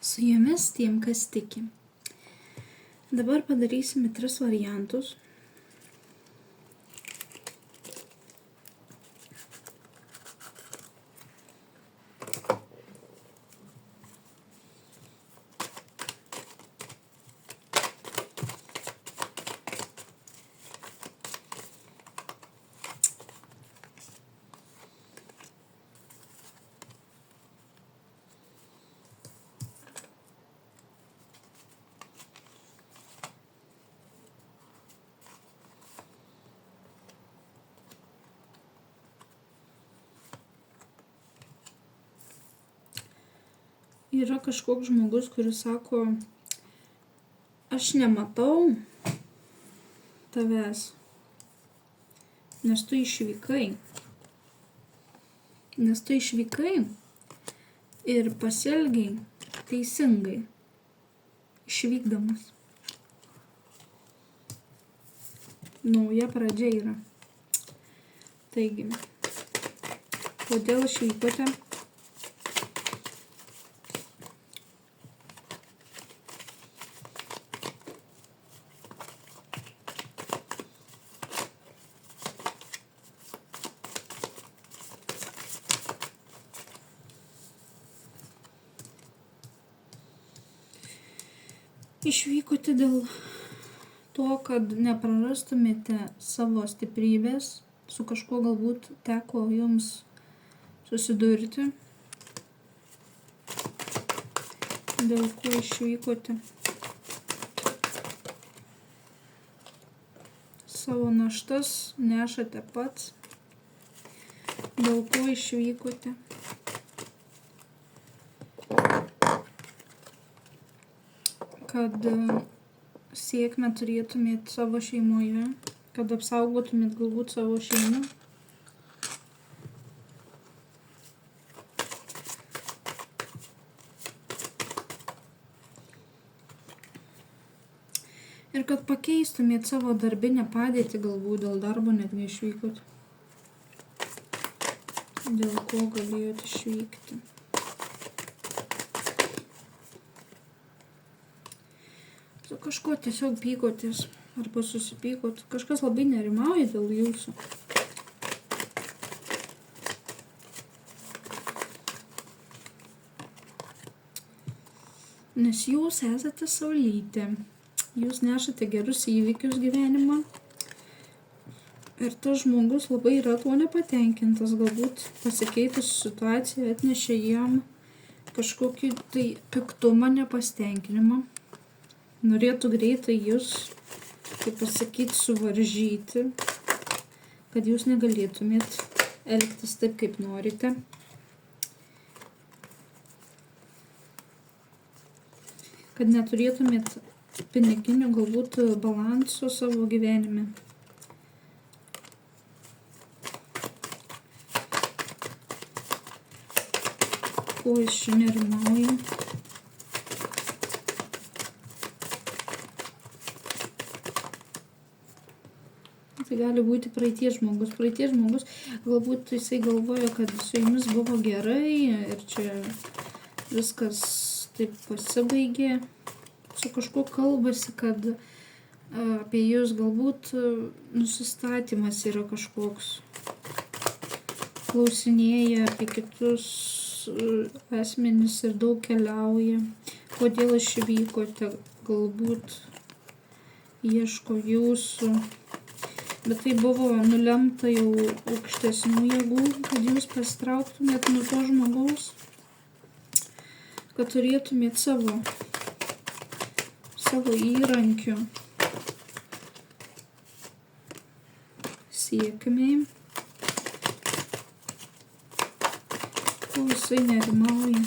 Su jumis tiem, kas tiki. Dabar padarysime 3 variantus. Yra kažkoks žmogus, kuris sako, aš nematau tavęs, nes tu išvykai. Nes tu išvykai ir pasielgiai teisingai, išvykdamas. Nauja pradžia yra. Taigi, kodėl išvykote? Išvykote dėl to, kad neprarastumėte savo stiprybės, su kažkuo galbūt teko jums susidurti. Dėl ko išvykote? Savo naštas nešate pats. Dėl ko išvykote? Kad sėkmę turėtumėt savo šeimoje, kad apsaugotumėt galbūt savo šeimą. Ir kad pakeistumėt savo darbinę padėtį, galbūt dėl darbo net neišvykot. Dėl ko galėjot išvykti. Su kažkuo tiesiog pykotės arba susipykot. Kažkas labai nerimauja dėl jūsų. Nes jūs esate saulytė. Jūs nešate gerus įvykius gyvenimą. Ir tas žmogus labai yra tuo nepatenkintas. Galbūt pasikeitus situaciją atnešė jam kažkokį tai piktumą, nepasitenkinimą. Norėtų greitai jūs, kaip pasakyti, suvaržyti, kad jūs negalėtumėt elgtis taip, kaip norite. Kad neturėtumėt piniginių galbūt balanso savo gyvenime. Ko jis čia nerimauja? Tai gali būti praeities žmogus. Praeities žmogus galbūt jisai galvoja, kad su jumis buvo gerai ir čia viskas taip pasibaigė. Su kažkuo kalbasi, kad apie jūs galbūt nusistatymas yra kažkoks. Klausinėja apie kitus asmenis ir daug keliauja. Kodėl išvykote, galbūt ieško jūsų. Bet tai buvo nulemta jau aukštesnių jėgų, kad jūs pasitrauktumėt nuo to žmogaus, kad turėtumėt savo įrankių sėkmei. Ko jisai nerimauja,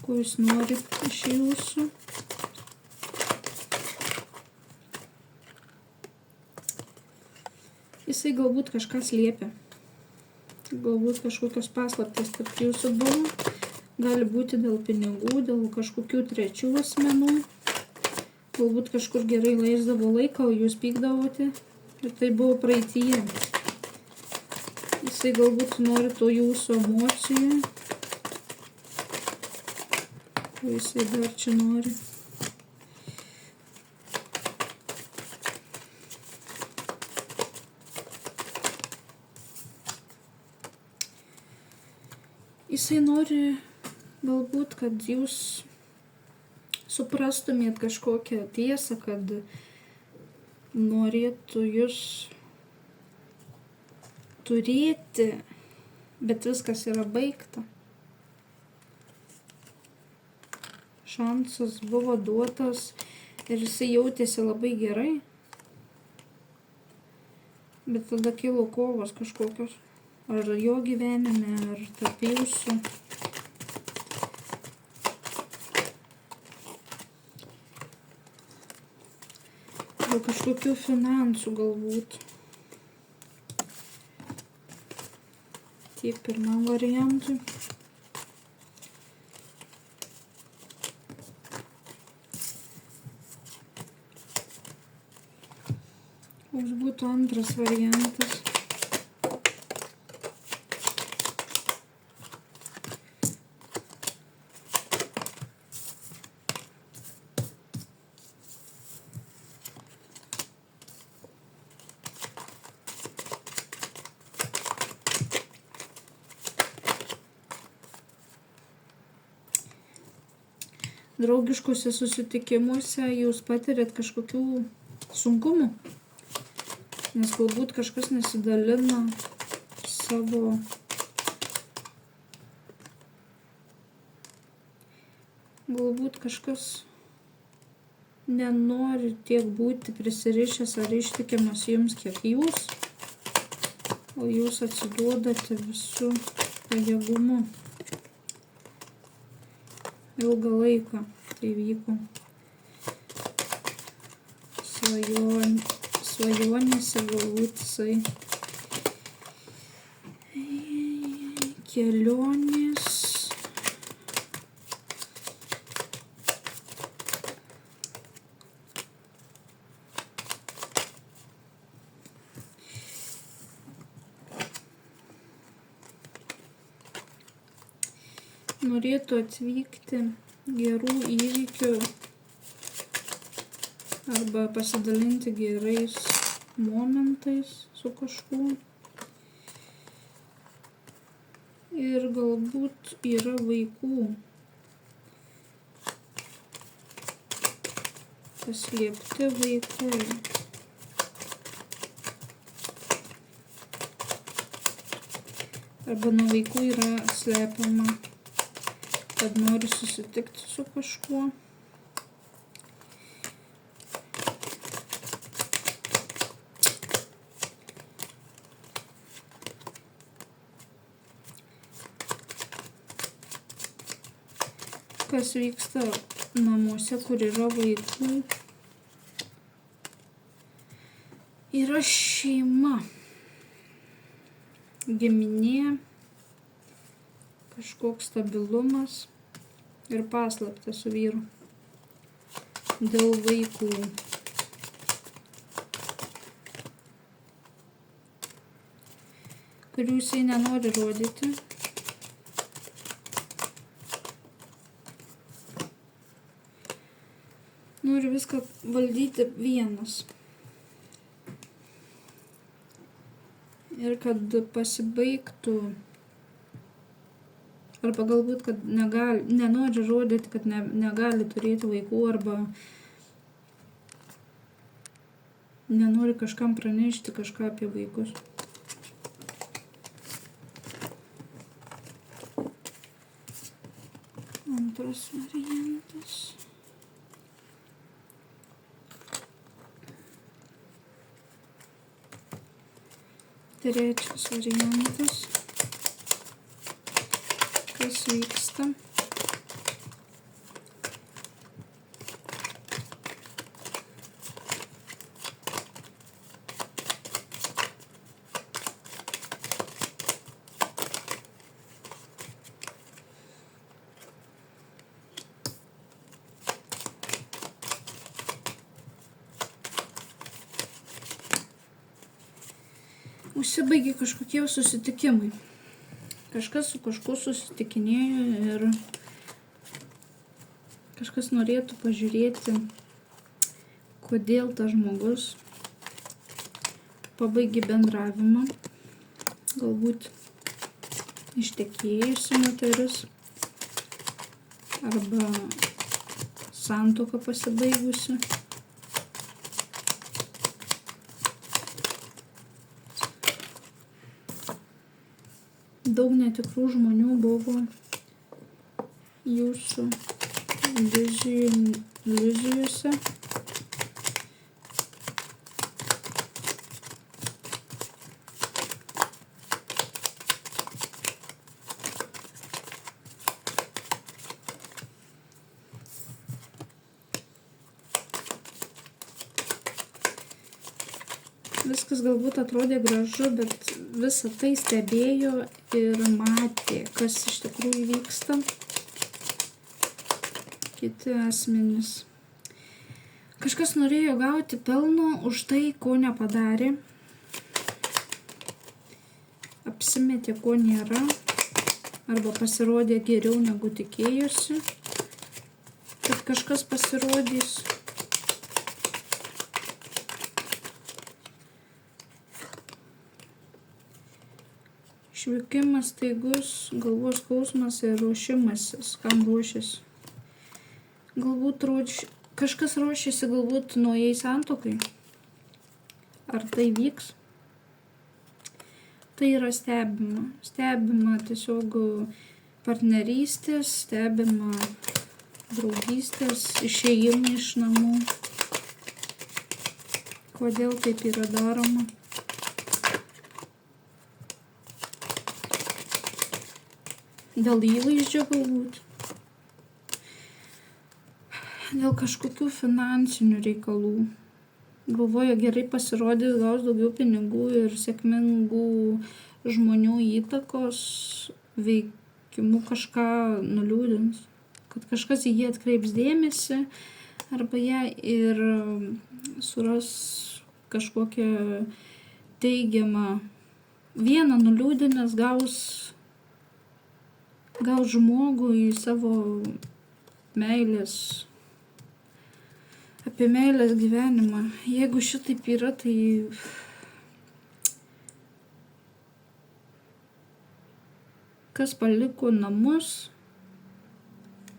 ko jis nori iš jūsų. Jisai galbūt kažką slėpia. Galbūt kažkokios paslaptys tarp jūsų buvo. Gali būti dėl pinigų, dėl kažkokių trečių asmenų. Galbūt kažkur gerai leisdavo laiką, o jūs pykdavote. Ir tai buvo praeityje. Jisai galbūt nori to jūsų emocijų. Ko jisai dar čia nori. Jisai nori galbūt, kad jūs suprastumėt kažkokią tiesą, kad norėtų jūs turėti, bet viskas yra baigta. Šansas buvo duotas ir jisai jautėsi labai gerai, bet tada kilo kovos kažkokios, ar jo gyvenime, ar tarp jūsų. Dėl kažkokių finansų galbūt. Tiek pirmam variantui. Koks būtų antras variantas. Draugiškose susitikimuose jūs patiriat kažkokių sunkumų, nes galbūt kažkas nesidalina savo galbūt kažkas nenori tiek būti prisirišęs ar ištikimas jums, kiek jūs, o jūs atsiduodate visų pajėgumu. Ilgą laiką tai vyko. Svajonėse galbūt jisai kelionės. Norėtų atvykti gerų įvykių arba pasidalinti gerais momentais su kažkuo. Ir galbūt yra vaikų. Paslėpti vaikai. Arba nuo vaikų yra slepiama, kad nori susitikti su kažkuo. Kas vyksta namuose, kur yra vaikų, yra šeima, giminė, kažkoks stabilumas ir paslaptė su vyru dėl vaikų. Kurių jisai nenori rodyti. Nori viską valdyti vienas. Ir kad pasibaigtų, arba galbūt, kad nenori rodyti, kad negali turėti vaikų, arba nenori kažkam pranešti kažką apie vaikus. Antras variantas. Trečias variantas. Kas vyksta? Užsibaigė kažkokie susitikimai. Kažkas su kažkuo susitikinėjo ir Kažkas norėtų pažiūrėti, kodėl tas žmogus pabaigė bendravimą. Galbūt ištekėjusi moteris arba santuoka pasibaigusi. Daug netikrų žmonių buvo jūsų iliuzijose. Viskas galbūt atrodė gražu, bet visą tai stebėjo ir matė, kas iš tikrųjų vyksta. Kiti asmenys. Kažkas norėjo gauti pelno už tai, ko nepadarė. Apsimetė, ko nėra. Arba pasirodė geriau negu tikėjosi, kad kažkas pasirodys. Išvykimas staigus, galvos skausmas ir ruošimasis, kam ruošiasi. Galbūt kažkas ruošiasi galbūt naujai santuokai. Ar tai vyks? Tai yra stebima. Stebima tiesiog partnerystės, stebima draugystės, išėjimai iš namų. Kodėl taip yra daroma? Dėl įvaizdžio galbūt. Dėl kažkokių finansinių reikalų. Galvoja gerai pasirodys, gaus daugiau pinigų ir sėkmingų žmonių įtakos veikimu kažką nuliūdins. Kad kažkas į jį atkreips dėmesį arba ją ir suras kažkokią teigiamą. Vieną nuliūdinęs gaus žmogų į savo meilės, apie meilės gyvenimą. Jeigu šitaip yra, tai kas paliko namus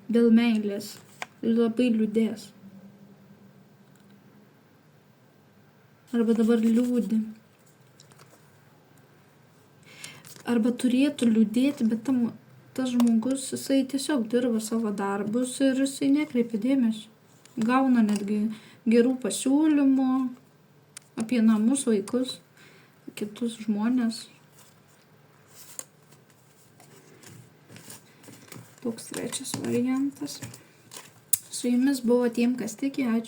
dėl meilės, labai liūdės. Arba dabar liūdi. Arba turėtų liūdėti, bet tas žmogus, jisai tiesiog dirba savo darbus ir jisai nekreipia dėmesio. Gauna netgi gerų pasiūlymų apie namus, vaikus, kitus žmonės. Toks trečias variantas. Su jumis buvo Tiem, kas tiki. Ačiū.